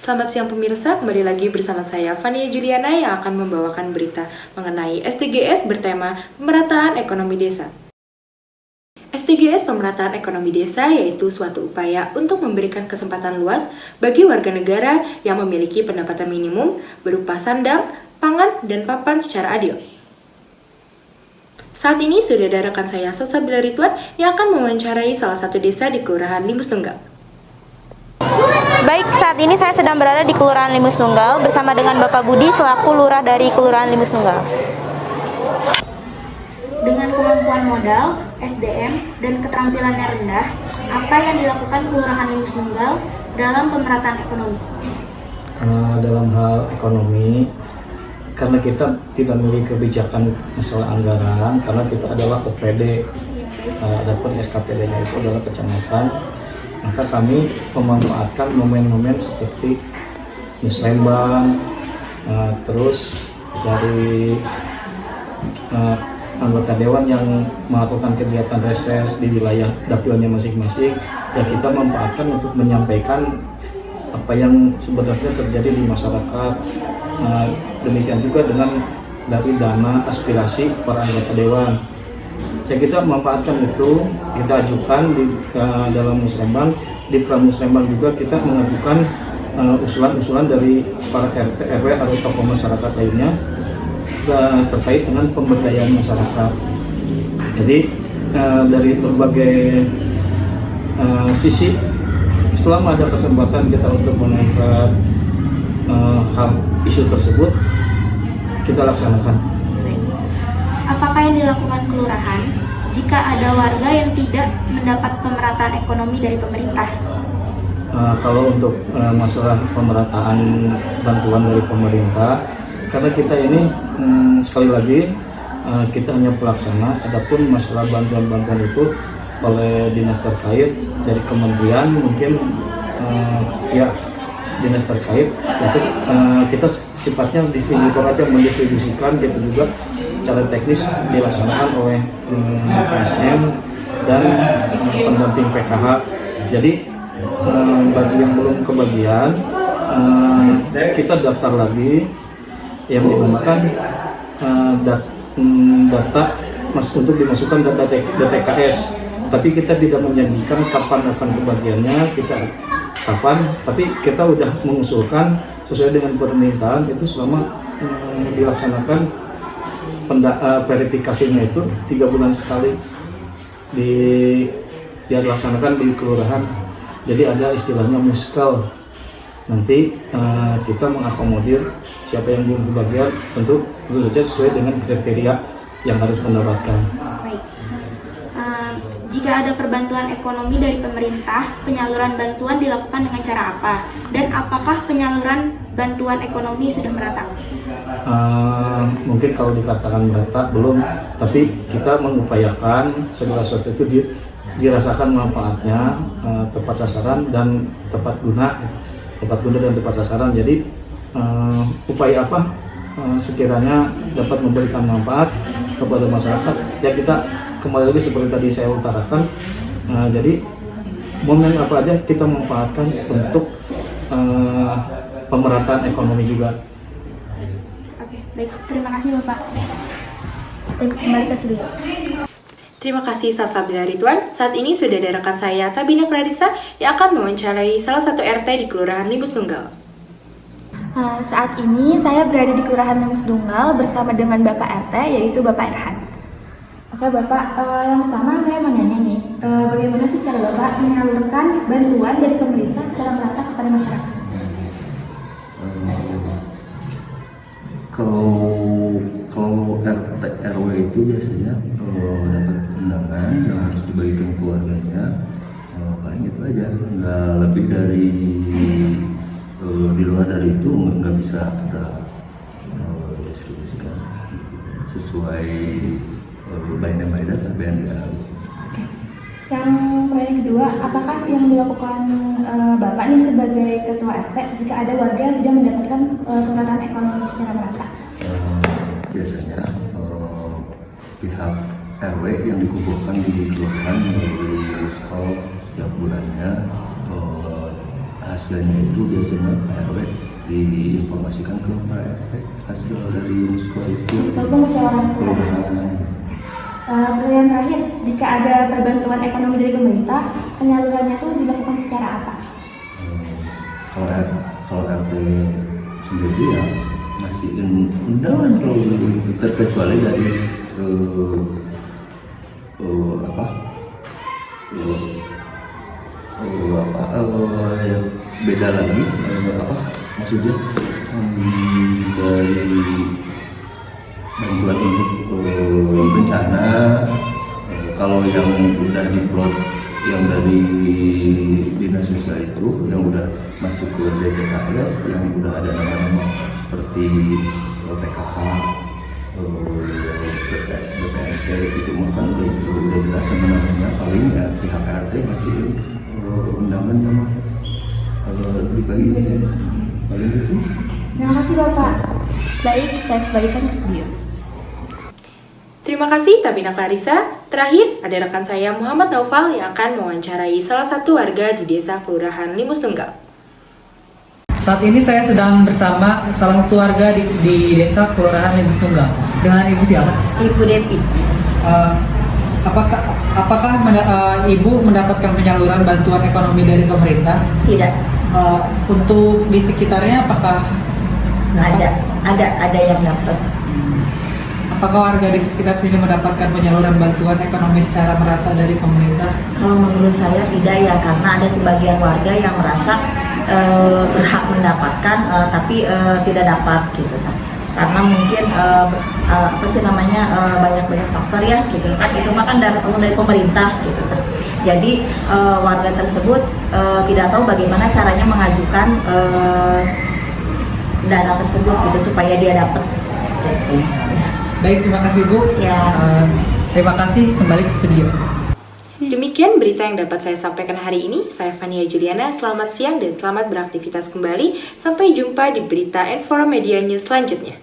Selamat siang pemirsa, kembali lagi bersama saya Fania Juliana yang akan membawakan berita mengenai SDGs bertema pemerataan ekonomi desa. SDGs pemerataan ekonomi desa yaitu suatu upaya untuk memberikan kesempatan luas bagi warga negara yang memiliki pendapatan minimum berupa sandang, pangan, dan papan secara adil. Saat ini sudah ada rekan saya Salsabila Ridwan yang akan mewawancarai salah satu desa di Kelurahan Limus Tunggal. Baik, saat ini saya sedang berada di Kelurahan Limus Tunggal bersama dengan Bapak Budi selaku lurah dari Kelurahan Limus Tunggal. Dengan kemampuan modal, SDM, dan keterampilannya rendah, apa yang dilakukan Kelurahan Limus Tunggal dalam pemerataan ekonomi? Dalam hal ekonomi, karena kita tidak memiliki kebijakan masalah anggaran, karena kita adalah OPD, adapun SKPD-nya itu adalah kecamatan, maka kami memanfaatkan momen-momen seperti musrembang, terus dari anggota dewan yang melakukan kegiatan reses di wilayah dapilnya masing-masing, ya kita manfaatkan untuk menyampaikan apa yang sebenarnya terjadi di masyarakat. Demikian juga dengan dari dana aspirasi para anggota dewan. Ya kita memanfaatkan itu, kita ajukan di dalam musrembang, di pramusrembang juga kita mengajukan usulan-usulan dari para RT, RW atau tokoh masyarakat lainnya terkait dengan pemberdayaan masyarakat. Jadi dari berbagai sisi, selama ada kesempatan kita untuk mengangkat hal isu tersebut, kita laksanakan. Apakah yang dilakukan kelurahan jika ada warga yang tidak mendapat pemerataan ekonomi dari pemerintah? Kalau untuk masalah pemerataan bantuan dari pemerintah, karena kita ini sekali lagi kita hanya pelaksana, adapun masalah bantuan-bantuan itu oleh dinas terkait dari kementerian mungkin ya dinas terkait untuk kita sifatnya distributor aja mendistribusikan, gitu juga secara teknis dilaksanakan oleh PSM dan pendamping PKH. Jadi bagi yang belum kebagian, kita daftar lagi yang dinamakan data untuk dimasukkan data DTKS. Tapi kita tidak menjanjikan kapan akan kebagiannya, tapi kita udah mengusulkan sesuai dengan permintaan itu selama dilaksanakan verifikasinya itu 3 bulan sekali dia dilaksanakan di kelurahan. Jadi ada istilahnya muskal. Nanti kita mengakomodir siapa yang belum kebagian, tentu saja sesuai dengan kriteria yang harus mendapatkan. Baik. Jika ada perbantuan ekonomi dari pemerintah, penyaluran bantuan dilakukan dengan cara apa? Dan apakah penyaluran bantuan ekonomi sudah merata? Mungkin kalau dikatakan merata belum, tapi kita mengupayakan segala sesuatu itu dirasakan manfaatnya, tepat sasaran dan tepat guna dan tepat sasaran. Jadi upaya apa sekiranya dapat memberikan manfaat kepada masyarakat, ya kita kembali lagi seperti tadi saya utarakan. Jadi momen apa aja kita manfaatkan untuk pemerataan ekonomi juga. Oke, baik. Terima kasih Bapak. Kembali ke studio. Terima kasih Salsabila Ridwan. Saat ini sudah ada rekan saya Tabina Clarissa yang akan mewawancarai salah satu RT di Kelurahan Limus Tunggal. Saat ini saya berada di Kelurahan Limus Tunggal bersama dengan Bapak RT, yaitu Bapak Erhan. Oke Bapak, yang pertama saya mau nanya nih, bagaimana sih cara Bapak menyalurkan bantuan dari pemerintah secara merata kepada masyarakat? Kalau RT RW itu biasanya dapat undangan yang harus dibagikan ke keluarganya, paling itu aja, nggak lebih dari di luar dari itu nggak bisa kita distribusikan sesuai BNDA atau BNDA. Yang poin kedua, apakah yang dilakukan Bapak nih sebagai Ketua RT jika ada warga yang tidak mendapatkan pemerataan ekonomi secara merata? Biasanya pihak RW yang dikumpulkan di kelurahan melalui skol tiap bulannya hasilnya itu biasanya Pak RW diinformasikan ke Pak RT hasil dari muskol itu. Muskol itu musyawarah kelurahan. Pertanyaan terakhir, jika ada perbantuan ekonomi dari pemerintah, penyalurannya itu dilakukan secara apa? Kalau RT sendiri ya masih undangan kalau itu terkecuali dari yang beda lagi maksudnya dari bantuan untuk bencana kalau yang udah diplot yang dari dinas sosial itu yang udah masuk ke DTKS yang udah ada nama-nama seperti PKH BPNT itu makan udah jelas sama namanya paling ya pihak RT masih undangan yang dibagi paling itu. Terima kasih Bapak. Baik, saya kembalikan ke studio. Terima kasih Tabina Clarissa. Terakhir, ada rekan saya Muhammad Naufal yang akan mewawancarai salah satu warga di desa Kelurahan Limus Tunggal. Saat ini saya sedang bersama salah satu warga di desa Kelurahan Limus Tunggal. Dengan Ibu siapa? Ibu Devi. Apakah Ibu mendapatkan penyaluran bantuan ekonomi dari pemerintah? Tidak. Untuk di sekitarnya apakah Ada yang dapat. Apakah warga di sekitar sini mendapatkan penyaluran bantuan ekonomi secara merata dari pemerintah? Kalau menurut saya tidak ya, karena ada sebagian warga yang merasa berhak mendapatkan tapi tidak dapat gitu kan. Karena mungkin banyak faktor ya gitu kan. Itu mah kan dari pemerintah gitu kan. Jadi warga tersebut tidak tahu bagaimana caranya mengajukan dana tersebut gitu supaya dia dapat gitu. Baik, terima kasih Bu. Ya. Terima kasih, kembali ke studio. Demikian berita yang dapat saya sampaikan hari ini. Saya Fania Juliana, selamat siang dan selamat beraktivitas kembali. Sampai jumpa di berita Informedia News selanjutnya.